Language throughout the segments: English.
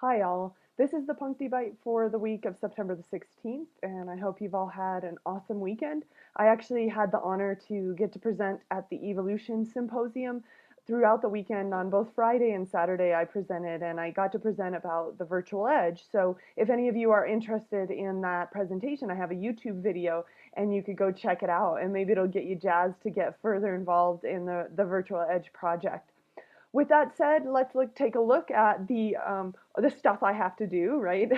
Hi all, this is the punctibyte for the week of September the 16th, and I hope you've all had an awesome weekend. I actually had the honor to get to present at the Evolution Symposium throughout the weekend. On both Friday and Saturday I presented, and I got to present about the virtual edge. So if any of you are interested in that presentation, I have a YouTube video and you could go check it out, and maybe it'll get you jazzed to get further involved in the virtual edge project. With that said, let's take a look at the stuff I have to do, right?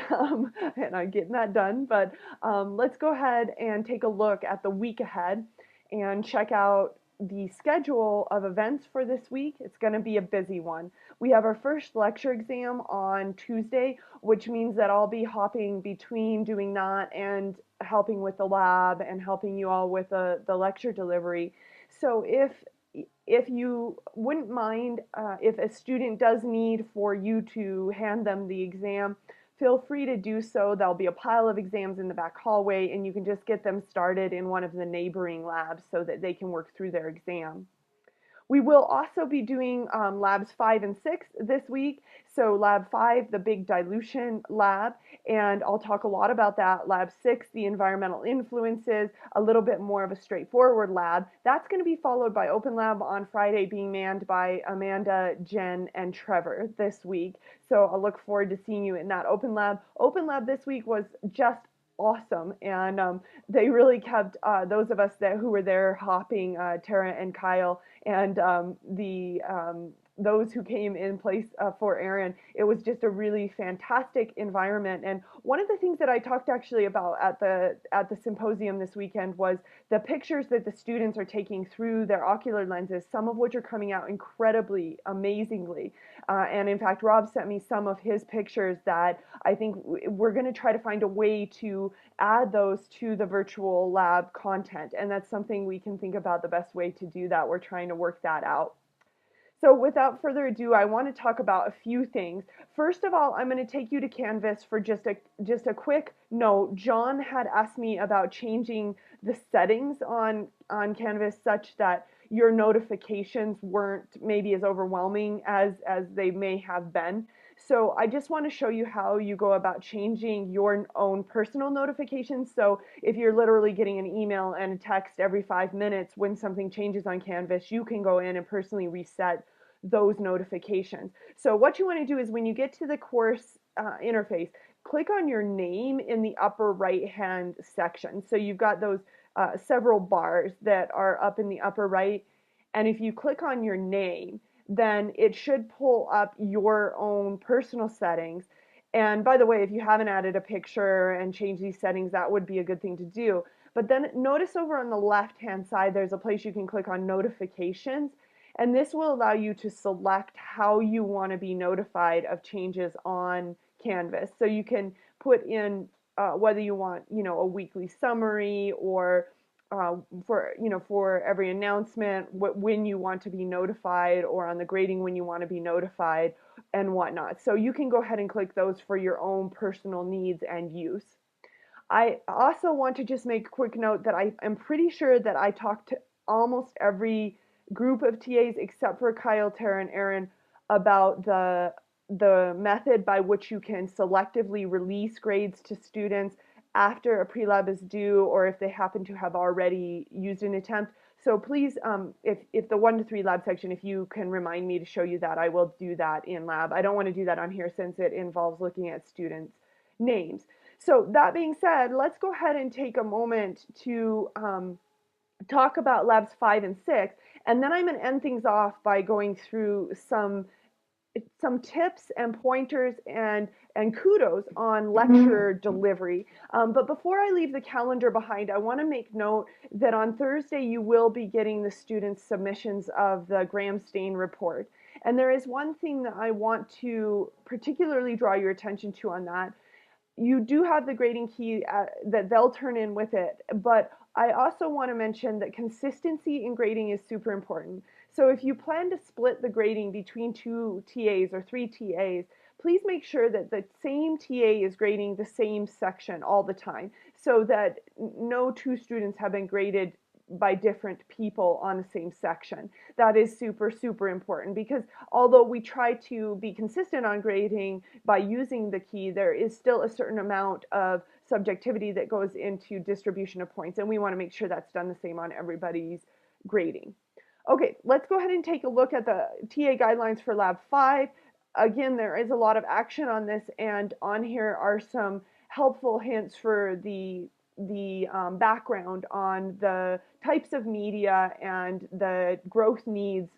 And I'm getting that done. But let's go ahead and take a look at the week ahead and check out the schedule of events for this week. It's going to be a busy one. We have our first lecture exam on Tuesday, which means that I'll be hopping between doing that and helping with the lab and helping you all with the lecture delivery. So if you wouldn't mind, if a student does need for you to hand them the exam, feel free to do so. There'll be a pile of exams in the back hallway, and you can just get them started in one of the neighboring labs so that they can work through their exam. We will also be doing labs 5 and 6 this week. So lab 5, the big dilution lab, and I'll talk a lot about that. Lab 6, the environmental influences, a little bit more of a straightforward lab. That's going to be followed by open lab on Friday, being manned by Amanda, Jen, and Trevor this week. So I'll look forward to seeing you in that open lab. Open lab this week was just awesome, and they really kept those of us who were there hopping, Tara and Kyle, and those who came in place for Aaron. It was just a really fantastic environment. And one of the things that I talked actually about at the symposium this weekend was the pictures that the students are taking through their ocular lenses, some of which are coming out incredibly amazingly. And in fact, Rob sent me some of his pictures that I think we're going to try to find a way to add those to the virtual lab content. And that's something we can think about the best way to do that. We're trying to work that out. So without further ado, I want to talk about a few things. First of all, I'm going to take you to Canvas for just a quick note. John had asked me about changing the settings on Canvas such that your notifications weren't maybe as overwhelming as they may have been. So I just want to show you how you go about changing your own personal notifications. So if you're literally getting an email and a text every 5 minutes when something changes on Canvas, you can go in and personally reset those notifications. So what you want to do is when you get to the course interface, click on your name in the upper right hand section. So you've got those several bars that are up in the upper right, and if you click on your name, then it should pull up your own personal settings. And by the way, if you haven't added a picture and changed these settings, that would be a good thing to do. But then notice over on the left hand side there's a place you can click on notifications, and this will allow you to select how you want to be notified of changes on Canvas. So you can put in whether you want, a weekly summary, or for every announcement, when you want to be notified, or on the grading when you want to be notified, and whatnot. So you can go ahead and click those for your own personal needs and use. I also want to just make a quick note that I am pretty sure that I talked to almost every group of TAs except for Kyle, Tara, and Aaron about the method by which you can selectively release grades to students after a pre-lab is due, or if they happen to have already used an attempt. So please, if the 1 to 3 lab section, if you can remind me to show you that, I will do that in lab. I don't want to do that on here since it involves looking at students' names. So that being said, let's go ahead and take a moment to talk about labs 5 and 6, and then I'm going to end things off by going through some tips and pointers and kudos on lecture delivery. But before I leave the calendar behind, I want to make note that on Thursday you will be getting the students' submissions of the Graham-Stain report. And there is one thing that I want to particularly draw your attention to on that. You do have the grading key that they'll turn in with it, but I also want to mention that consistency in grading is super important. So if you plan to split the grading between 2 TAs or 3 TAs, please make sure that the same TA is grading the same section all the time, so that no 2 students have been graded by different people on the same section. That is super, super important, because although we try to be consistent on grading by using the key, there is still a certain amount of subjectivity that goes into distribution of points, and we want to make sure that's done the same on everybody's grading. Okay, let's go ahead and take a look at the TA guidelines for Lab 5. Again, there is a lot of action on this, and on here are some helpful hints for the background on the types of media and the growth needs,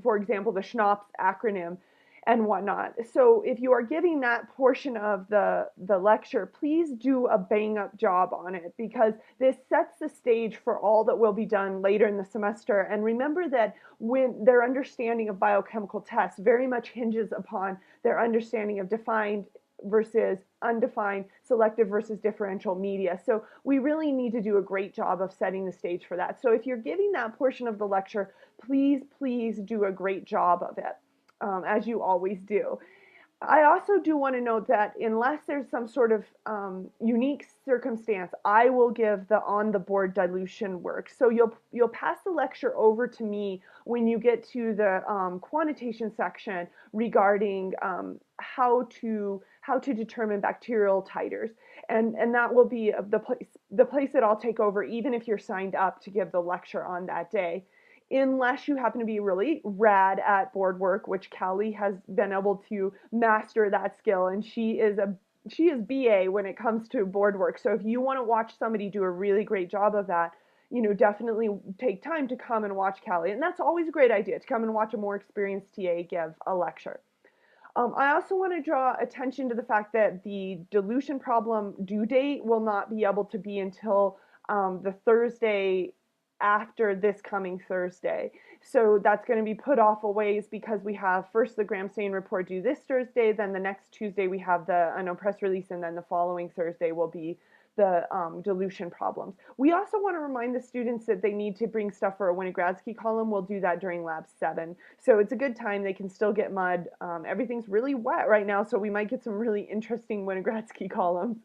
for example, the SCHNOPS acronym and whatnot. So if you are giving that portion of the lecture, please do a bang up job on it, because this sets the stage for all that will be done later in the semester. And remember that when their understanding of biochemical tests very much hinges upon their understanding of defined versus undefined, selective versus differential media. So we really need to do a great job of setting the stage for that. So if you're giving that portion of the lecture, please, please do a great job of it, as you always do. I also do want to note that unless there's some sort of unique circumstance, I will give the on-the-board dilution work. So you'll pass the lecture over to me when you get to the quantitation section regarding how to determine bacterial titers, and that will be the place that I'll take over, even if you're signed up to give the lecture on that day. Unless you happen to be really rad at board work, which Callie has been able to master that skill, and she is BA when it comes to board work. So if you want to watch somebody do a really great job of that, definitely take time to come and watch Callie. And that's always a great idea, to come and watch a more experienced TA give a lecture. I also want to draw attention to the fact that the dilution problem due date will not be able to be until the Thursday after this coming Thursday. So that's going to be put off a ways, because we have first the gram stain report due this Thursday, then the next Tuesday we have the press release, and then the following Thursday will be the dilution problems. We also want to remind the students that they need to bring stuff for a Winogradsky column. We'll do that during Lab 7. So it's a good time. They can still get mud. Everything's really wet right now, so we might get some really interesting Winogradsky columns.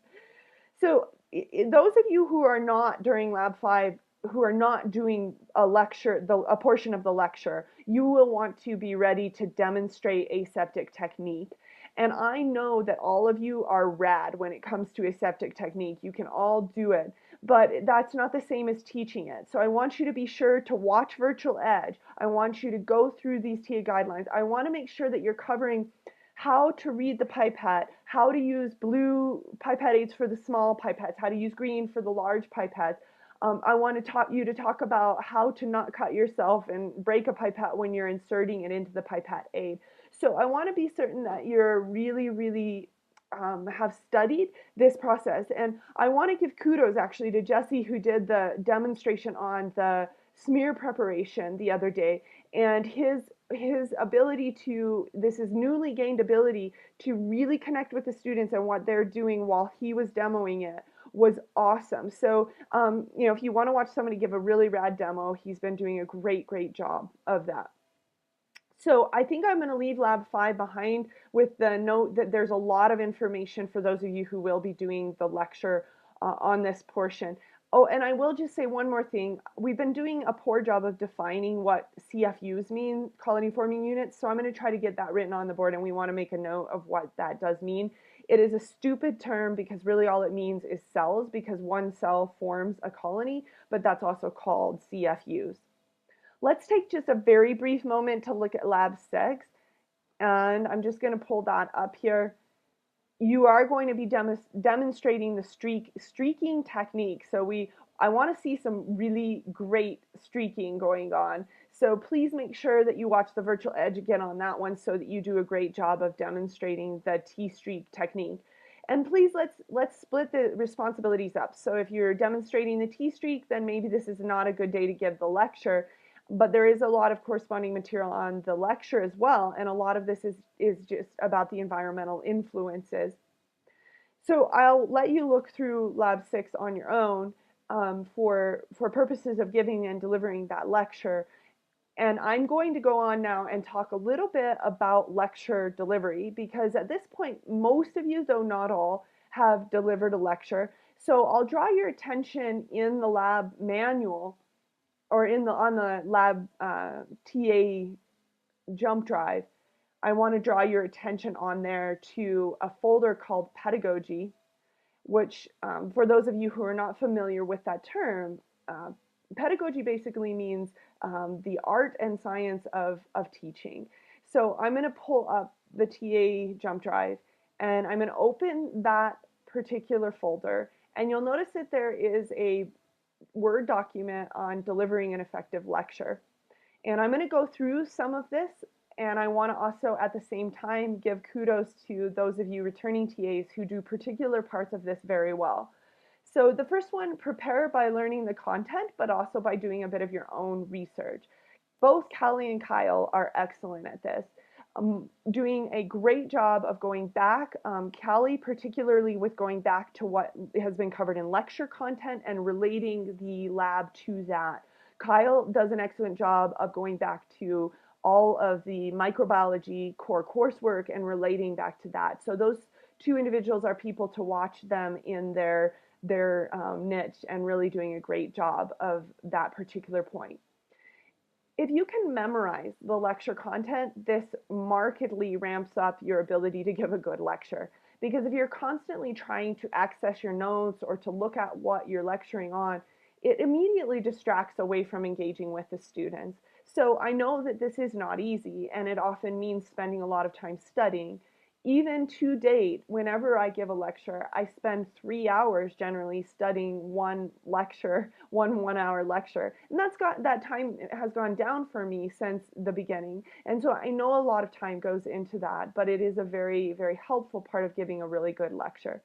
So those of you who are not during Lab 5, who are not doing a lecture, a portion of the lecture, you will want to be ready to demonstrate aseptic technique. And I know that all of you are rad when it comes to aseptic technique. You can all do it, but that's not the same as teaching it. So I want you to be sure to watch Virtual Edge. I want you to go through these TA guidelines. I want to make sure that you're covering how to read the pipette, how to use blue pipette aids for the small pipettes, how to use green for the large pipettes. I want to talk about how to not cut yourself and break a pipette when you're inserting it into the pipette aid. So I want to be certain that you're really, really have studied this process. And I want to give kudos actually to Jesse, who did the demonstration on the smear preparation the other day, and his ability to, this is newly gained ability to really connect with the students and what they're doing while he was demoing it was awesome. So, if you want to watch somebody give a really rad demo, he's been doing a great, great job of that. So I think I'm going to leave Lab 5 behind with the note that there's a lot of information for those of you who will be doing the lecture on this portion. Oh, and I will just say one more thing. We've been doing a poor job of defining what CFUs mean, colony forming units, so I'm going to try to get that written on the board, and we want to make a note of what that does mean. It is a stupid term, because really all it means is cells, because one cell forms a colony, but that's also called CFUs. Let's take just a very brief moment to look at Lab 6, and I'm just going to pull that up here. You are going to be demonstrating the streaking technique. So I want to see some really great streaking going on. So please make sure that you watch the Virtual Edge again on that one, so that you do a great job of demonstrating the T-streak technique. And please let's split the responsibilities up. So if you're demonstrating the T-streak, then maybe this is not a good day to give the lecture. But there is a lot of corresponding material on the lecture as well, and a lot of this is just about the environmental influences. So I'll let you look through Lab 6 on your own for purposes of giving and delivering that lecture. And I'm going to go on now and talk a little bit about lecture delivery, because at this point, most of you, though not all, have delivered a lecture. So I'll draw your attention in the lab manual or in the on the lab TA jump drive, I want to draw your attention on there to a folder called pedagogy, which for those of you who are not familiar with that term, pedagogy basically means the art and science of teaching. So I'm going to pull up the TA jump drive and I'm going to open that particular folder, and you'll notice that there is a Word document on delivering an effective lecture. And I'm going to go through some of this, and I want to also at the same time give kudos to those of you returning TAs who do particular parts of this very well. So the first one, prepare by learning the content, but also by doing a bit of your own research. Both Callie and Kyle are excellent at this. Doing a great job of going back, Callie particularly with going back to what has been covered in lecture content and relating the lab to that. Kyle does an excellent job of going back to all of the microbiology core coursework and relating back to that. So those two individuals are people to watch them in their niche and really doing a great job of that particular point. If you can memorize the lecture content, this markedly ramps up your ability to give a good lecture. Because if you're constantly trying to access your notes or to look at what you're lecturing on, it immediately distracts away from engaging with the students. So I know that this is not easy, and it often means spending a lot of time studying. Even to date, whenever I give a lecture, I spend 3 hours generally studying one lecture, one hour lecture. And that time has gone down for me since the beginning. And so I know a lot of time goes into that, but it is a very, very helpful part of giving a really good lecture.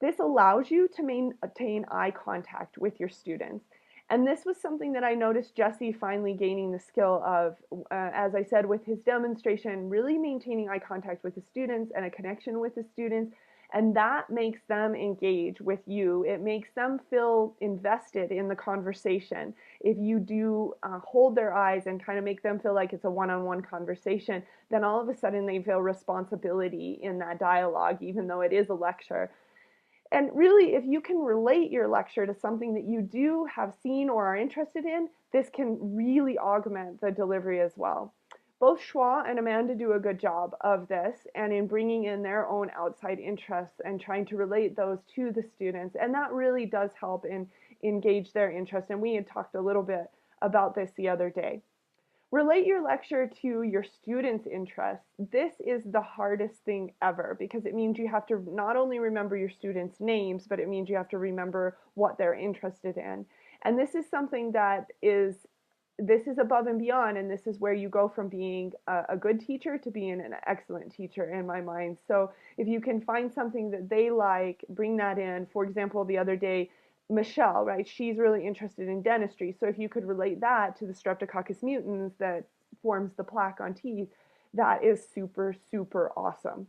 This allows you to maintain eye contact with your students. And this was something that I noticed Jesse finally gaining the skill of, as I said, with his demonstration, really maintaining eye contact with the students and a connection with the students. And that makes them engage with you. It makes them feel invested in the conversation. If you do hold their eyes and kind of make them feel like it's a one-on-one conversation, then all of a sudden they feel responsibility in that dialogue, even though it is a lecture. And really, if you can relate your lecture to something that you do have seen or are interested in, this can really augment the delivery as well. Both Schwa and Amanda do a good job of this and in bringing in their own outside interests and trying to relate those to the students. And that really does help in engage their interest. And we had talked a little bit about this the other day. Relate your lecture to your students' interests. This is the hardest thing ever because it means you have to not only remember your students' names, but it means you have to remember what they're interested in. And this is something that is above and beyond, and this is where you go from being a good teacher to being an excellent teacher in my mind. So if you can find something that they like, bring that in. For example, the other day, Michelle, right? She's really interested in dentistry. So if you could relate that to the Streptococcus mutans that forms the plaque on teeth, that is super, super awesome.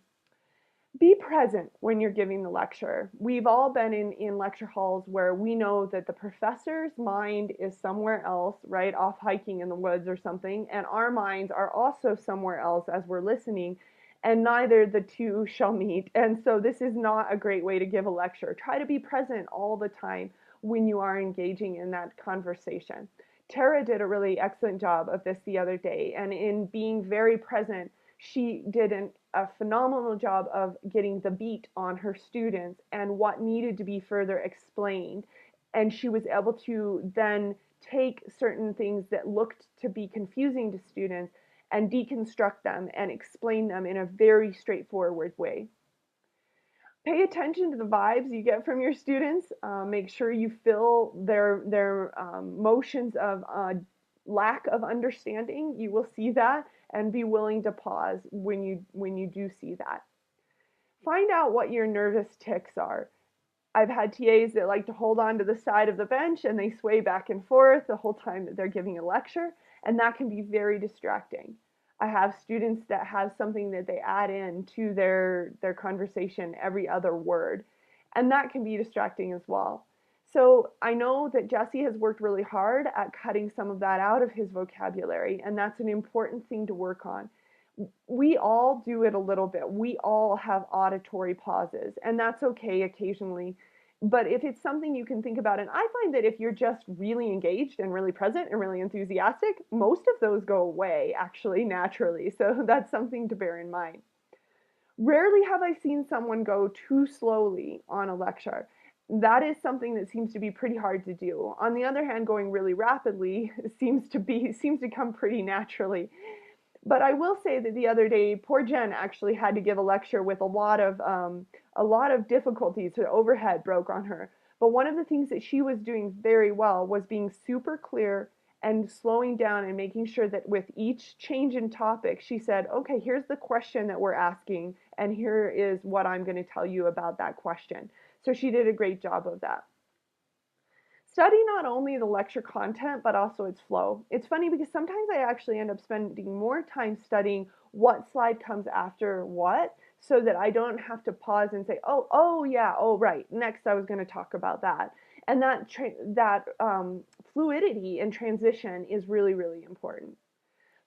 Be present when you're giving the lecture. We've all been in lecture halls where we know that the professor's mind is somewhere else, right? Off hiking in the woods or something, and our minds are also somewhere else as we're listening, and neither the two shall meet. And so this is not a great way to give a lecture. Try to be present all the time when you are engaging in that conversation. Tara did a really excellent job of this the other day, and in being very present, she did a phenomenal job of getting the beat on her students and what needed to be further explained. And she was able to then take certain things that looked to be confusing to students and deconstruct them and explain them in a very straightforward way. Pay attention to the vibes you get from your students. Make sure you feel their motions of lack of understanding. You will see that, and be willing to pause when you do see that. Find out what your nervous tics are. I've had TAs that like to hold on to the side of the bench and they sway back and forth the whole time that they're giving a lecture, and that can be very distracting. I have students that have something that they add in to their conversation every other word, and that can be distracting as well. So I know that Jesse has worked really hard at cutting some of that out of his vocabulary, and that's an important thing to work on. We all do it a little bit. We all have auditory pauses, and that's okay occasionally. But if it's something you can think about, and I find that if you're just really engaged and really present and really enthusiastic, most of those go away actually naturally. So that's something to bear in mind. Rarely have I seen someone go too slowly on a lecture. That is something that seems to be pretty hard to do. On the other hand, going really rapidly seems to come pretty naturally. But I will say that the other day, poor Jen actually had to give a lecture with a lot of difficulties. Her overhead broke on her. But one of the things that she was doing very well was being super clear and slowing down and making sure that with each change in topic, she said, okay, here's the question that we're asking, and here is what I'm going to tell you about that question. So she did a great job of that. Study not only the lecture content, but also its flow. It's funny because sometimes I actually end up spending more time studying what slide comes after what, so that I don't have to pause and say, oh yeah, oh right, next I was going to talk about that. And that fluidity and transition is really, really important.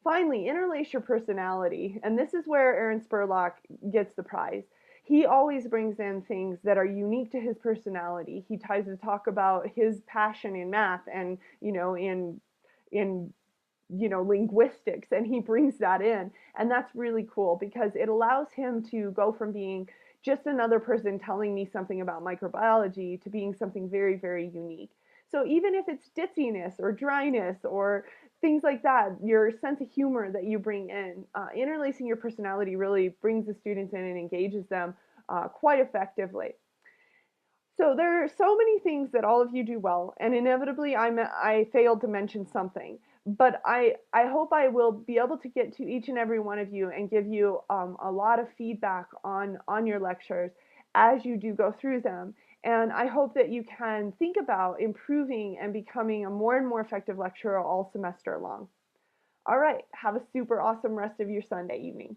Finally, interlace your personality, and this is where Aaron Spurlock gets the prize. He always brings in things that are unique to his personality. He tries to talk about his passion in math and, in linguistics, and he brings that in, and that's really cool because it allows him to go from being just another person telling me something about microbiology to being something very, very unique. So even if it's ditziness or dryness or things like that, your sense of humor that you bring in, interlacing your personality really brings the students in and engages them quite effectively. So there are so many things that all of you do well, and inevitably I failed to mention something. But I hope I will be able to get to each and every one of you and give you a lot of feedback on your lectures as you do go through them. And I hope that you can think about improving and becoming a more and more effective lecturer all semester long. All right, have a super awesome rest of your Sunday evening.